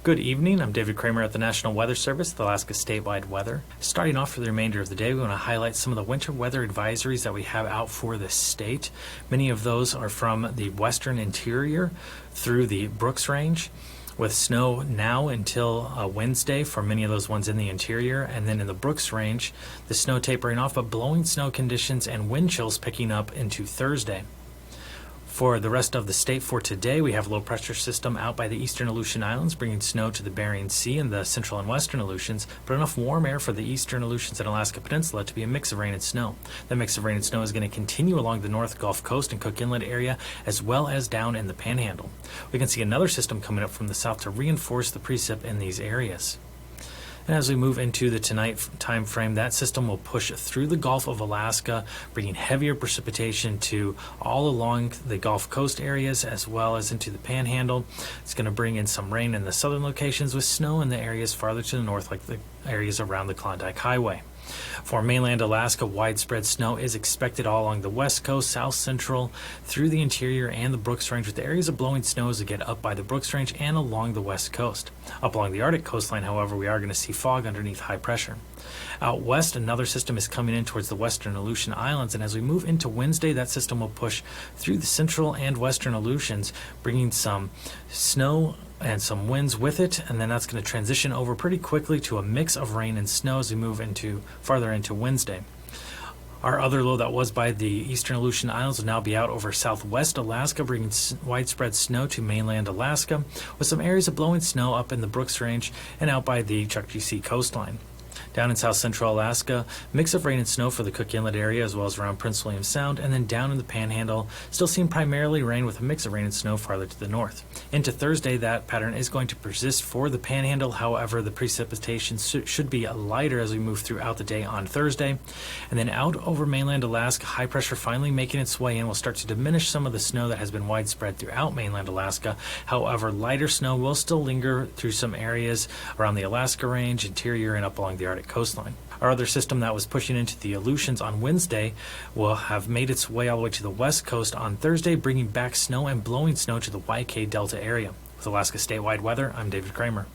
Good evening. I'm David Kramer at the National Weather Service, the Alaska statewide weather. Starting off for the remainder of the day, we want to highlight some of the winter weather advisories that we have out for the state. Many of those are from the western interior through the Brooks Range, with snow now until Wednesday for many of those ones in the interior, and then in the Brooks Range, the snow tapering off, but blowing snow conditions and wind chills picking up into Thursday. For the rest of the state for today, we have a low pressure system out by the eastern Aleutian Islands, bringing snow to the Bering Sea and the central and western Aleutians, but enough warm air for the eastern Aleutians and Alaska Peninsula to be a mix of rain and snow. That mix of rain and snow is going to continue along the North Gulf Coast and Cook Inlet area, as well as down in the Panhandle. We can see another system coming up from the south to reinforce the precip in these areas. And as we move into the tonight time frame, that system will push through the Gulf of Alaska, bringing heavier precipitation to all along the Gulf Coast areas as well as into the Panhandle. It's going to bring in some rain in the southern locations with snow in the areas farther to the north, like the areas around the Klondike Highway. For mainland Alaska, widespread snow is expected all along the west coast, south central, through the interior and the Brooks Range, with the areas of blowing snow as we get up by the Brooks Range and along the west coast. Up along the Arctic coastline, however, we are going to see fog underneath high pressure. Out west, another system is coming in towards the western Aleutian Islands, and as we move into Wednesday, that system will push through the central and western Aleutians, bringing some snow and some winds with it, and then that's going to transition over pretty quickly to a mix of rain and snow as we move farther into Wednesday. Our other low that was by the eastern Aleutian Islands will now be out over southwest Alaska, bringing widespread snow to mainland Alaska, with some areas of blowing snow up in the Brooks Range and out by the Chukchi Sea coastline. Down in south central Alaska, mix of rain and snow for the Cook Inlet area as well as around Prince William Sound, and then down in the Panhandle, still seeing primarily rain with a mix of rain and snow farther to the north. Into Thursday, that pattern is going to persist for the Panhandle. However, the precipitation should be lighter as we move throughout the day on Thursday. And then out over mainland Alaska, high pressure finally making its way in will start to diminish some of the snow that has been widespread throughout mainland Alaska. However, lighter snow will still linger through some areas around the Alaska Range, interior, and up along the Arctic coastline. Our other system that was pushing into the Aleutians on Wednesday will have made its way all the way to the west coast on Thursday, bringing back snow and blowing snow to the YK Delta area. With Alaska statewide weather, I'm David Kramer.